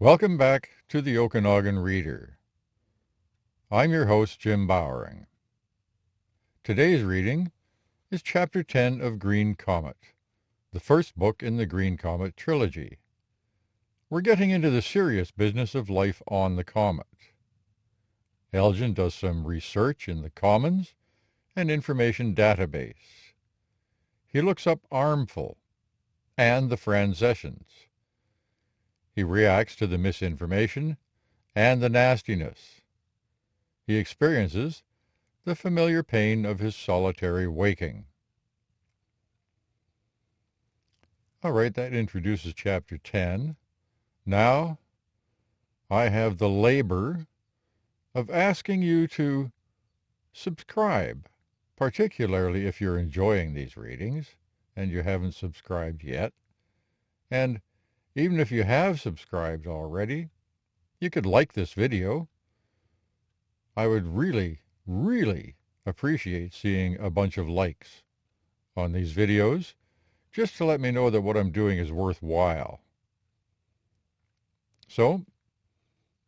Welcome back to the Okanagan Reader. I'm your host, Jim Bowering. Today's reading is Chapter 10 of Green Comet, the first book in the Green Comet trilogy. We're getting into the serious business of life on the comet. Elgin does some research in the Commons and information database. He looks up armful and the Francesians. He reacts to the misinformation and the nastiness. He experiences the familiar pain of his solitary waking. All right, that introduces Chapter 10. Now, I have the labor of asking you to subscribe, particularly if you're enjoying these readings and you haven't subscribed yet. And even if you have subscribed already, you could like this video. I would really appreciate seeing a bunch of likes on these videos, just to let me know that what I'm doing is worthwhile. So,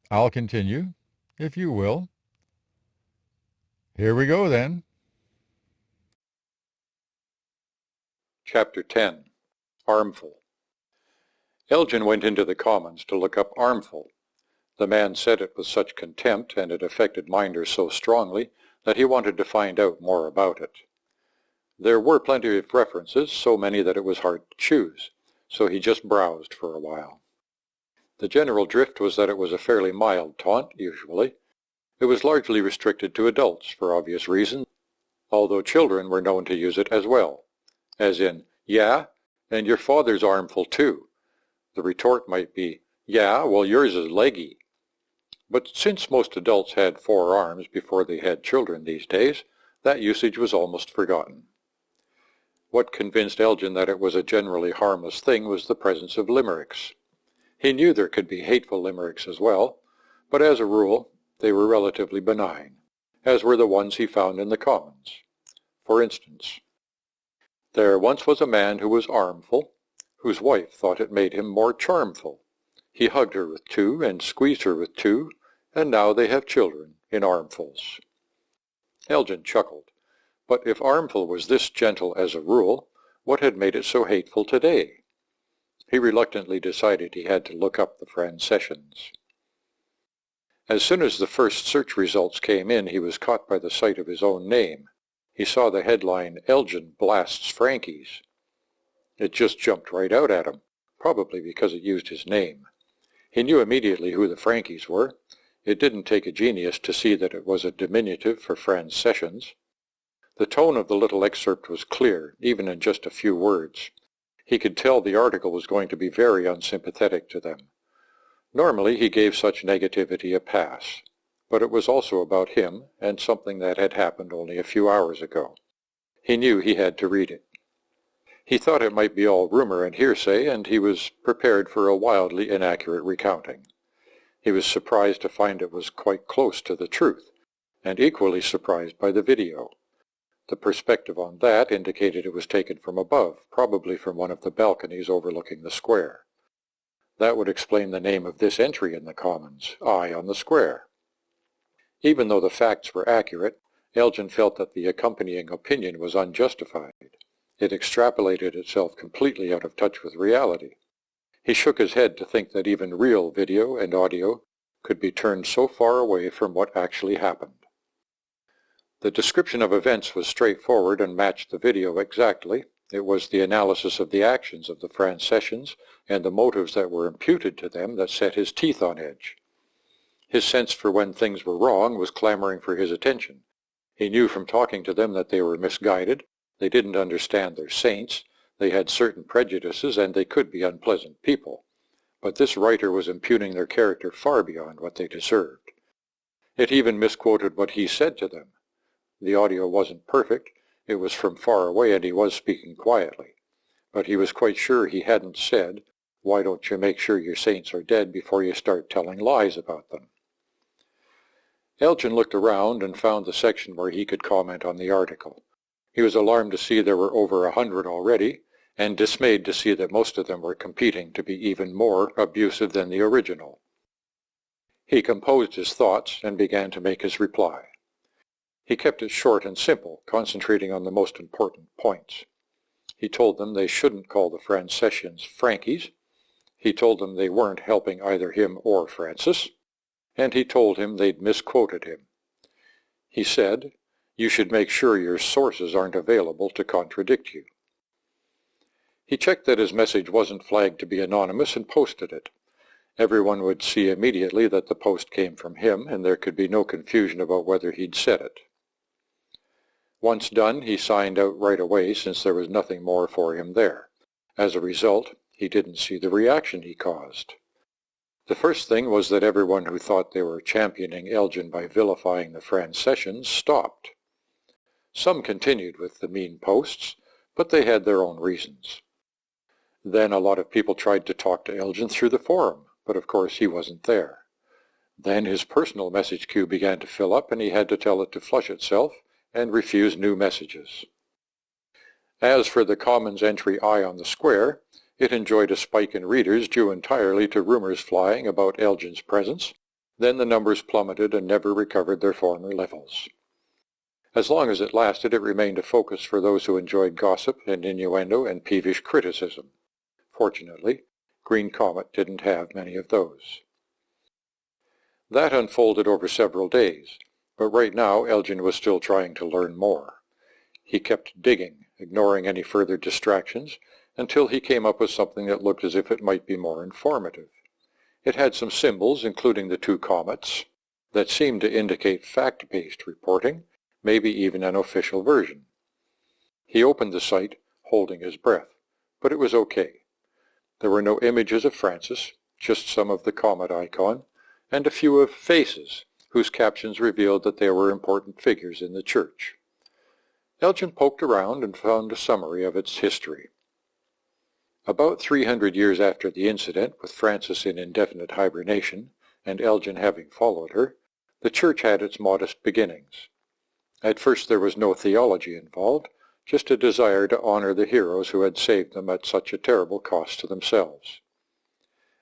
I'll continue, if you will. Here we go then. Chapter 10. Armful. Elgin went into the Commons to look up armful. The man said it with such contempt, and it affected minders so strongly, that he wanted to find out more about it. There were plenty of references, so many that it was hard to choose, so he just browsed for a while. The general drift was that it was a fairly mild taunt, usually. It was largely restricted to adults, for obvious reasons, although children were known to use it as well, as in, "Yeah, and your father's armful too." The retort might be, "Yeah, well yours is leggy." But since most adults had 4 arms before they had children these days, that usage was almost forgotten. What convinced Elgin that it was a generally harmless thing was the presence of limericks. He knew there could be hateful limericks as well, but as a rule they were relatively benign, as were the ones he found in the Commons. For instance, "There once was a man who was armful, whose wife thought it made him more charmful. He hugged her with 2 and squeezed her with 2, and now they have children in armfuls." Elgin chuckled. But if armful was this gentle as a rule, what had made it so hateful today? He reluctantly decided he had to look up the Francesians. As soon as the first search results came in, he was caught by the sight of his own name. He saw the headline, "Elgin Blasts Frankies." It just jumped right out at him, probably because it used his name. He knew immediately who the Frankies were. It didn't take a genius to see that it was a diminutive for Francesians. The tone of the little excerpt was clear, even in just a few words. He could tell the article was going to be very unsympathetic to them. Normally he gave such negativity a pass, but it was also about him and something that had happened only a few hours ago. He knew he had to read it. He thought it might be all rumor and hearsay, and he was prepared for a wildly inaccurate recounting. He was surprised to find it was quite close to the truth, and equally surprised by the video. The perspective on that indicated it was taken from above, probably from one of the balconies overlooking the square. That would explain the name of this entry in the Commons, "Eye on the Square." Even though the facts were accurate, Elgin felt that the accompanying opinion was unjustified. It extrapolated itself completely out of touch with reality. He shook his head to think that even real video and audio could be turned so far away from what actually happened. The description of events was straightforward and matched the video exactly. It was the analysis of the actions of the Francesians and the motives that were imputed to them that set his teeth on edge. His sense for when things were wrong was clamoring for his attention. He knew from talking to them that they were misguided, they didn't understand their saints, they had certain prejudices, and they could be unpleasant people. But this writer was impugning their character far beyond what they deserved. It even misquoted what he said to them. The audio wasn't perfect, it was from far away and he was speaking quietly. But he was quite sure he hadn't said, "Why don't you make sure your saints are dead before you start telling lies about them?" Elgin looked around and found the section where he could comment on the article. He was alarmed to see there were over 100 already, and dismayed to see that most of them were competing to be even more abusive than the original. He composed his thoughts and began to make his reply. He kept it short and simple, concentrating on the most important points. He told them they shouldn't call the Francesians Frankies. He told them they weren't helping either him or Francis. And he told him they'd misquoted him. He said, "You should make sure your sources aren't available to contradict you." He checked that his message wasn't flagged to be anonymous and posted it. Everyone would see immediately that the post came from him, and there could be no confusion about whether he'd said it. Once done, he signed out right away since there was nothing more for him there. As a result, he didn't see the reaction he caused. The first thing was that everyone who thought they were championing Elgin by vilifying the Francesians stopped. Some continued with the mean posts, but they had their own reasons. Then a lot of people tried to talk to Elgin through the forum, but of course he wasn't there. Then his personal message queue began to fill up, and he had to tell it to flush itself and refuse new messages. As for the Commons entry Eye on the Square, it enjoyed a spike in readers due entirely to rumors flying about Elgin's presence. Then the numbers plummeted and never recovered their former levels. As long as it lasted, it remained a focus for those who enjoyed gossip and innuendo and peevish criticism. Fortunately, Green Comet didn't have many of those. That unfolded over several days, but right now Elgin was still trying to learn more. He kept digging, ignoring any further distractions, until he came up with something that looked as if it might be more informative. It had some symbols, including the two comets, that seemed to indicate fact-based reporting, maybe even an official version. He opened the site, holding his breath, but it was okay. There were no images of Francis, just some of the comet icon, and a few of faces, whose captions revealed that they were important figures in the church. Elgin poked around and found a summary of its history. About 300 years after the incident, with Francis in indefinite hibernation, and Elgin having followed her, the church had its modest beginnings. At first there was no theology involved, just a desire to honor the heroes who had saved them at such a terrible cost to themselves.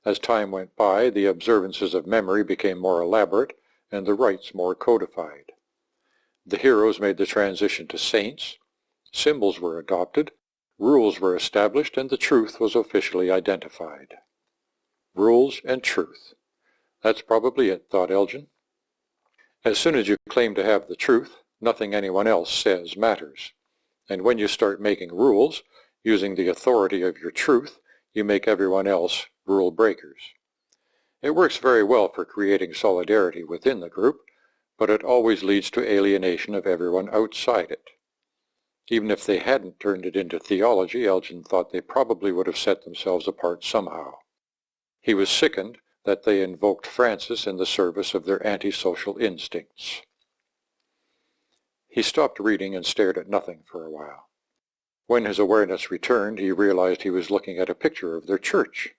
As time went by, the observances of memory became more elaborate, and the rites more codified. The heroes made the transition to saints, symbols were adopted, rules were established, and the truth was officially identified. Rules and truth. That's probably it, thought Elgin. As soon as you claim to have the truth, nothing anyone else says matters. And when you start making rules, using the authority of your truth, you make everyone else rule breakers. It works very well for creating solidarity within the group, but it always leads to alienation of everyone outside it. Even if they hadn't turned it into theology, Elgin thought they probably would have set themselves apart somehow. He was sickened that they invoked Francis in the service of their antisocial instincts. He stopped reading and stared at nothing for a while. When his awareness returned, he realized he was looking at a picture of their church.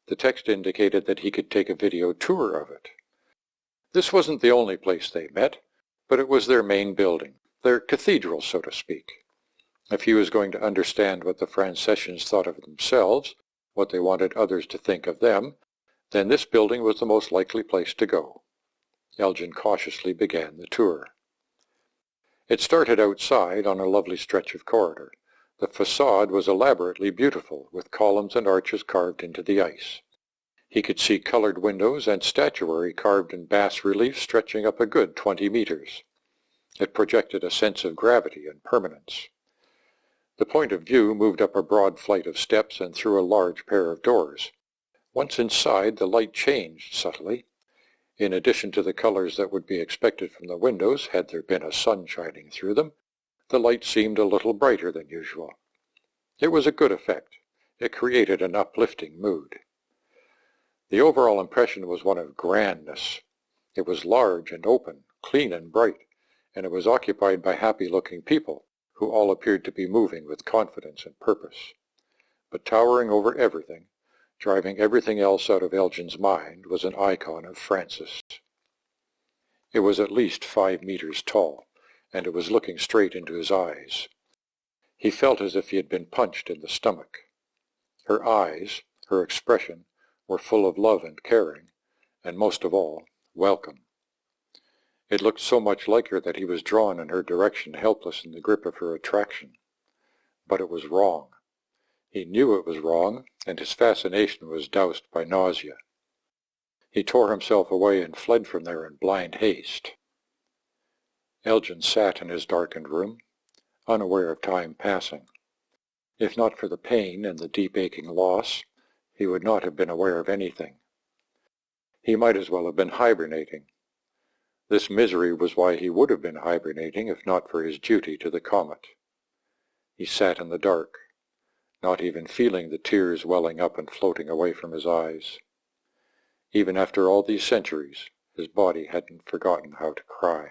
The text indicated that he could take a video tour of it. This wasn't the only place they met, but it was their main building, their cathedral, so to speak. If he was going to understand what the Francesians thought of themselves, what they wanted others to think of them, then this building was the most likely place to go. Elgin cautiously began the tour. It started outside on a lovely stretch of corridor. The facade was elaborately beautiful, with columns and arches carved into the ice. He could see colored windows and statuary carved in bas-relief stretching up a good 20 meters. It projected a sense of gravity and permanence. The point of view moved up a broad flight of steps and through a large pair of doors. Once inside, the light changed subtly. In addition to the colors that would be expected from the windows, had there been a sun shining through them, the light seemed a little brighter than usual. It was a good effect. It created an uplifting mood. The overall impression was one of grandness. It was large and open, clean and bright, and it was occupied by happy-looking people, who all appeared to be moving with confidence and purpose. But towering over everything, driving everything else out of Elgin's mind, was an icon of Francis. It was at least 5 meters tall, and it was looking straight into his eyes. He felt as if he had been punched in the stomach. Her eyes, her expression, were full of love and caring, and most of all, welcome. It looked so much like her that he was drawn in her direction, helpless in the grip of her attraction. But it was wrong. He knew it was wrong, and his fascination was doused by nausea. He tore himself away and fled from there in blind haste. Elgin sat in his darkened room, unaware of time passing. If not for the pain and the deep aching loss, he would not have been aware of anything. He might as well have been hibernating. This misery was why he would have been hibernating if not for his duty to the comet. He sat in the dark, not even feeling the tears welling up and floating away from his eyes. Even after all these centuries, his body hadn't forgotten how to cry.